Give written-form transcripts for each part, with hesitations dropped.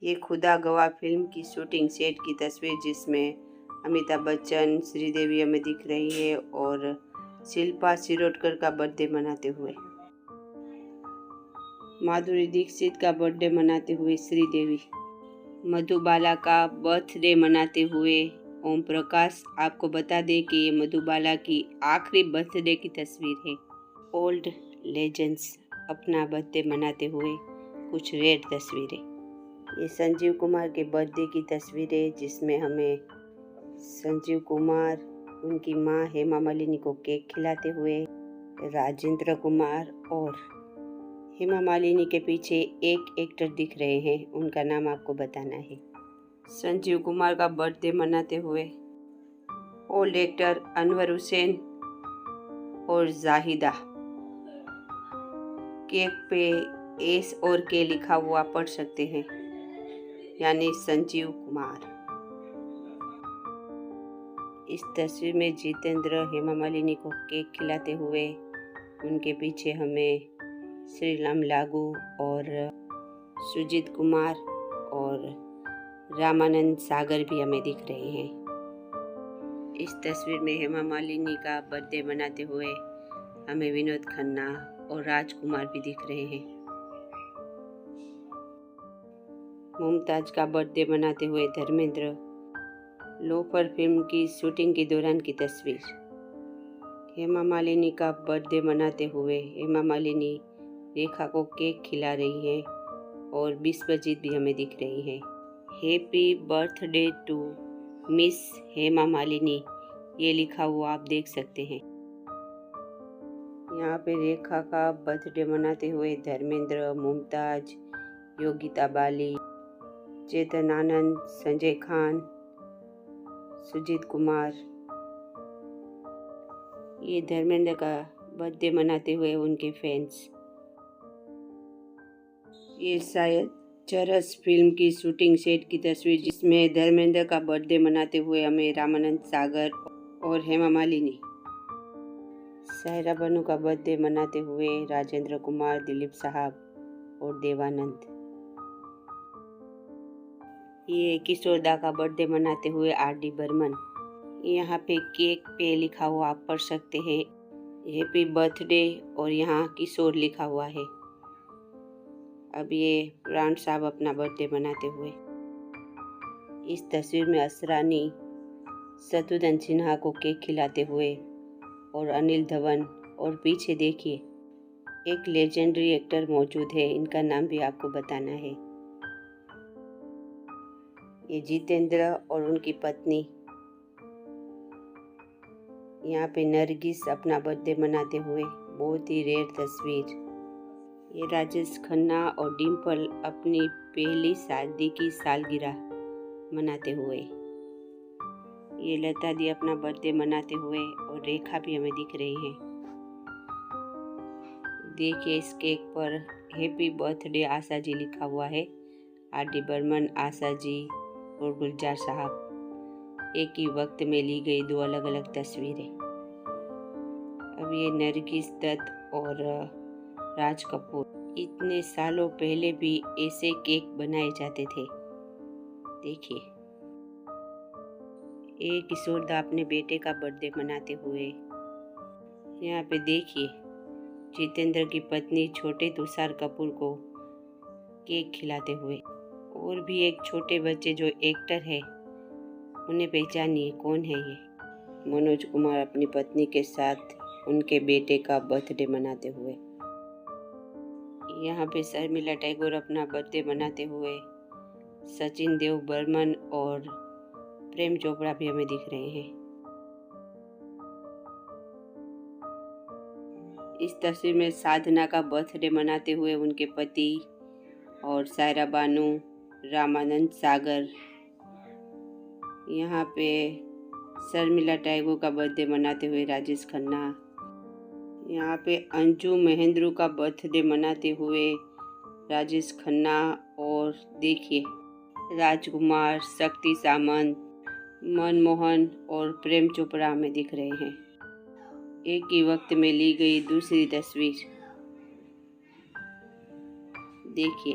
ये खुदा गवाह फिल्म की शूटिंग सेट की तस्वीर, जिसमें अमिताभ बच्चन, श्रीदेवी हमें दिख रही है और शिल्पा शिरोडकर का बर्थडे मनाते हुए, माधुरी दीक्षित का बर्थडे मनाते हुए श्रीदेवी, मधुबाला का बर्थडे मनाते हुए ओम प्रकाश। आपको बता दें कि ये मधुबाला की आखिरी बर्थडे की तस्वीर है। ओल्ड लेजेंड्स अपना बर्थडे मनाते हुए कुछ रेयर तस्वीरें। ये संजीव कुमार के बर्थडे की तस्वीर है, जिसमें हमें संजीव कुमार उनकी माँ हेमा मालिनी को केक खिलाते हुए, राजेंद्र कुमार और हेमा मालिनी के पीछे एक एक्टर दिख रहे हैं, उनका नाम आपको बताना है। संजीव कुमार का बर्थडे मनाते हुए ओल्ड एक्टर अनवर हुसैन और जाहिदा। केक पे एस और के लिखा हुआ पढ़ सकते हैं, यानी संजीव कुमार। इस तस्वीर में जितेंद्र हेमा मालिनी को केक खिलाते हुए, उनके पीछे हमें श्रीराम लागू और सुजीत कुमार और रामानंद सागर भी हमें दिख रहे हैं। इस तस्वीर में हेमा मालिनी का बर्थडे मनाते हुए हमें विनोद खन्ना और राजकुमार भी दिख रहे हैं। मुमताज का बर्थडे मनाते हुए धर्मेंद्र। लोफर फिल्म की शूटिंग के दौरान की तस्वीर। हेमा मालिनी का बर्थडे मनाते हुए हेमा मालिनी रेखा को केक खिला रही है और विश्वजीत भी हमें दिख रही है। Happy birthday to miss Hema Malini, ये लिखा हुआ आप देख सकते हैं। यहाँ पे रेखा का बर्थडे मनाते हुए धर्मेंद्र, मुमताज, योगिता बाली, चेतन आनंद, संजय खान, सुजीत कुमार। ये धर्मेंद्र का बर्थडे मनाते हुए उनके फैंस। ये शायद चरस फिल्म की शूटिंग सेट की तस्वीर, जिसमें धर्मेंद्र का बर्थडे मनाते हुए हमें रामानंद सागर और हेमा मालिनी। सायरा बानू का बर्थडे मनाते हुए राजेंद्र कुमार, दिलीप साहब और देवानंद। ये किशोरदा का बर्थडे मनाते हुए आर.डी. बर्मन। यहाँ पे केक पे लिखा हुआ आप पढ़ सकते हैं हैप्पी बर्थडे और यहाँ किशोर लिखा हुआ है। अब ये प्राण साहब अपना बर्थडे मनाते हुए। इस तस्वीर में असरानी शत्रुघ्न सिन्हा को केक खिलाते हुए और अनिल धवन, और पीछे देखिए एक लेजेंडरी एक्टर मौजूद है, इनका नाम भी आपको बताना है। ये जितेंद्र और उनकी पत्नी। यहाँ पे नरगिस अपना बर्थडे मनाते हुए, बहुत ही रेयर तस्वीर। ये राजेश खन्ना और डिम्पल अपनी पहली शादी की सालगिरह मनाते हुए। ये लता दी अपना बर्थडे मनाते हुए और रेखा भी हमें दिख रही है। देखिए इस केक पर हैप्पी बर्थडे आशा जी लिखा हुआ है। आर.डी. बर्मन, आशा जी और गुलजार साहब। एक ही वक्त में ली गई दो अलग अलग तस्वीरें। अब ये नरगिस दत्त और राज कपूर। इतने सालों पहले भी ऐसे केक बनाए जाते थे। देखिए एक किशोरदा अपने बेटे का बर्थडे मनाते हुए। यहाँ पे देखिए जितेंद्र की पत्नी छोटे तुषार कपूर को केक खिलाते हुए, और भी एक छोटे बच्चे जो एक्टर है, उन्हें पहचानिए कौन है ये। मनोज कुमार अपनी पत्नी के साथ उनके बेटे का बर्थडे मनाते हुए। यहाँ पे शर्मिला टैगोर अपना बर्थडे मनाते हुए। सचिन देव बर्मन और प्रेम चोपड़ा भी हमें दिख रहे हैं। इस तस्वीर में साधना का बर्थडे मनाते हुए उनके पति और सायरा बानू, रामानंद सागर। यहाँ पे शर्मिला टैगोर का बर्थडे मनाते हुए राजेश खन्ना। यहाँ पे अंजू महेंद्रू का बर्थडे मनाते हुए राजेश खन्ना, और देखिए राजकुमार, शक्ति सामंत, मनमोहन और प्रेम चोपड़ा में दिख रहे हैं। एक ही वक्त में ली गई दूसरी तस्वीर देखिए।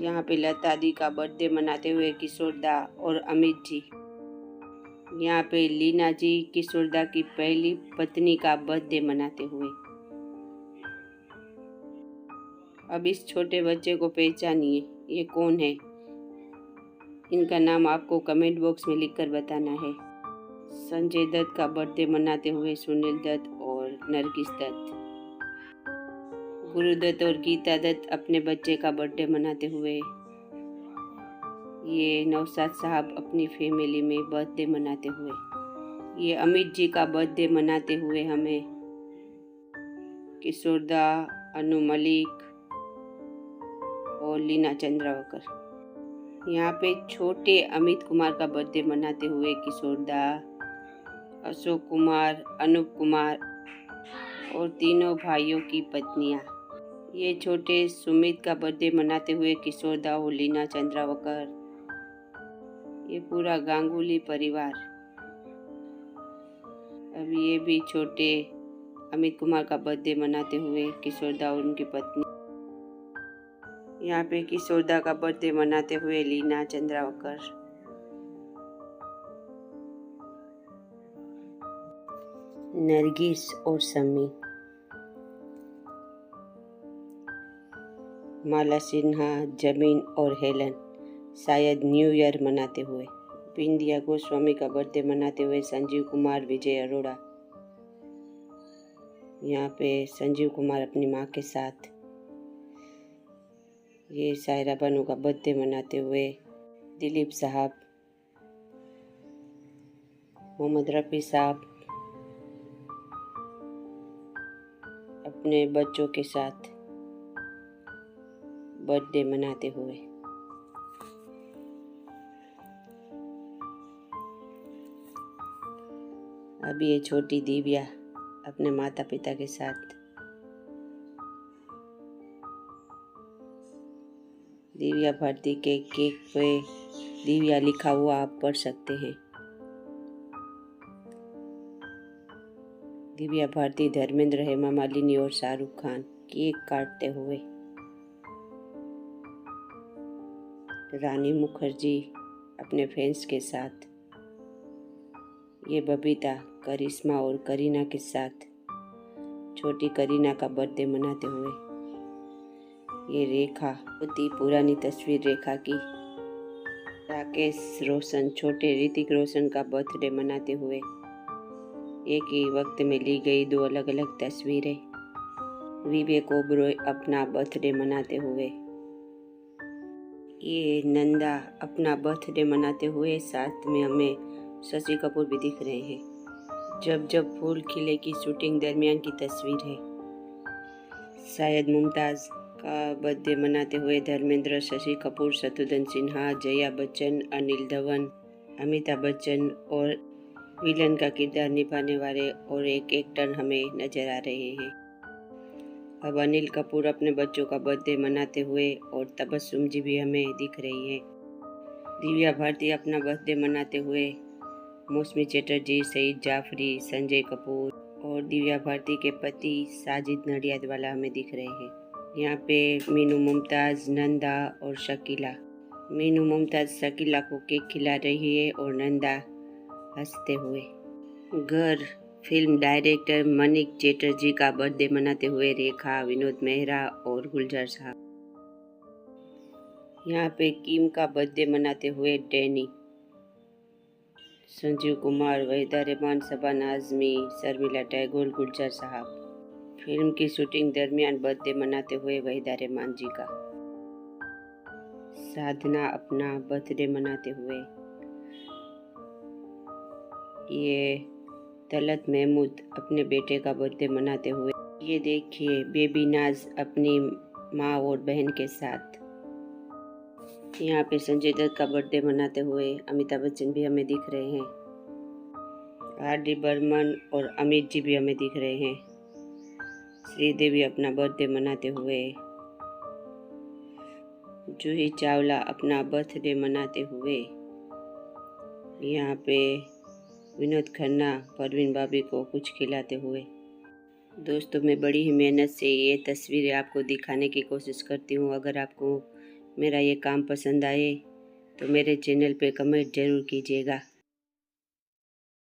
यहाँ पे लता दी का बर्थडे मनाते हुए किशोर दा और अमित जी। यहाँ पे लीना जी किशोर दा की पहली पत्नी का बर्थडे मनाते हुए। अब इस छोटे बच्चे को पहचानिए, ये कौन है? इनका नाम आपको कमेंट बॉक्स में लिखकर बताना है। संजय दत्त का बर्थडे मनाते हुए सुनील दत्त और नरगिस दत्त। गुरुदत्त और गीता दत्त अपने बच्चे का बर्थडे मनाते हुए। ये नौशाद साहब अपनी फैमिली में बर्थडे मनाते हुए। ये अमित जी का बर्थडे मनाते हुए हमें किशोर दा, अनु मलिक और लीना चंद्रावकर। यहाँ पे छोटे अमित कुमार का बर्थडे मनाते हुए किशोर दा, अशोक कुमार, अनूप कुमार और तीनों भाइयों की पत्नियाँ। ये छोटे सुमित का बर्थडे मनाते हुए किशोर दा और लीना चंद्रावकर। ये पूरा गांगुली परिवार। अब ये भी छोटे अमित कुमार का बर्थडे मनाते हुए किशोर दा और उनकी पत्नी। यहाँ पे किशोर दा का बर्थडे मनाते हुए लीना चंद्रावकर। नरगिस और सम्मी। माला सिन्हा, जमीन और हेलन शायद न्यू ईयर मनाते हुए। बिंदिया गोस्वामी का बर्थडे मनाते हुए संजीव कुमार, विजय अरोड़ा। यहाँ पे संजीव कुमार अपनी माँ के साथ। ये सायरा बानो का बर्थडे मनाते हुए दिलीप साहब, मोहम्मद रफ़ी साहब अपने बच्चों के साथ बर्थडे मनाते हुए। अभी ये छोटी दिव्या अपने माता पिता के साथ। दिव्या भारती के केक पे दिव्या लिखा हुआ आप पढ़ सकते हैं। दिव्या भारती, धर्मेंद्र, हेमा मालिनी और शाहरुख खान केक काटते हुए। रानी मुखर्जी अपने फैंस के साथ। ये बबीता, करिश्मा और करीना के साथ छोटी करीना का बर्थडे मनाते हुए। ये रेखा, बहुत ही पुरानी तस्वीर रेखा की। राकेश रोशन छोटे ऋतिक रोशन का बर्थडे मनाते हुए। एक ही वक्त में ली गई दो अलग अलग तस्वीरें। विवेक ओबरॉय अपना बर्थडे मनाते हुए। ये नंदा अपना बर्थडे मनाते हुए, साथ में हमें शशि कपूर भी दिख रहे हैं। जब जब फूल खिले की शूटिंग दरमियान की तस्वीर है। शायद मुमताज़ का बर्थडे मनाते हुए धर्मेंद्र, शशि कपूर, शत्रुघ्न सिन्हा, जया बच्चन, अनिल धवन, अमिताभ बच्चन और विलन का किरदार निभाने वाले और एक एक्टर हमें नजर आ रहे हैं। अब अनिल कपूर अपने बच्चों का बर्थडे मनाते हुए और तबस्सुम जी भी हमें दिख रही है। दिव्या भारती अपना बर्थडे मनाते हुए। मौसमी चटर्जी, सईद जाफरी, संजय कपूर और दिव्या भारती के पति साजिद नडियादवाला हमें दिख रहे हैं। यहाँ पे मीनू मुमताज़, नंदा और शकीला। मीनू मुमताज़ शकीला को केक खिला रही है और नंदा हंसते हुए। घर फिल्म डायरेक्टर मनिक चटर्जी का बर्थडे मनाते हुए रेखा, विनोद मेहरा और गुलजार साहब। यहाँ पे किम का बर्थडे मनाते हुए डैनी, संजीव कुमार, वहीदा रहमान, शबाना आजमी, शर्मिला टैगोर, गुलजार साहब। फिल्म की शूटिंग दरमियान बर्थडे मनाते हुए वहीदा रहमान जी का। साधना अपना बर्थडे मनाते हुए। ये तलत महमूद अपने बेटे का बर्थडे मनाते हुए। ये देखिए बेबी नाज अपनी माँ और बहन के साथ। यहाँ पे संजय दत्त का बर्थडे मनाते हुए अमिताभ बच्चन भी हमें दिख रहे हैं। आर.डी. बर्मन और अमित जी भी हमें दिख रहे हैं। श्रीदेवी अपना बर्थडे मनाते हुए। जूही चावला अपना बर्थडे मनाते हुए। यहाँ पे विनोद खन्ना परवीन भाभी को कुछ खिलाते हुए। दोस्तों, मैं बड़ी ही मेहनत से ये तस्वीरें आपको दिखाने की कोशिश करती हूँ। अगर आपको मेरा ये काम पसंद आए तो मेरे चैनल पे कमेंट ज़रूर कीजिएगा।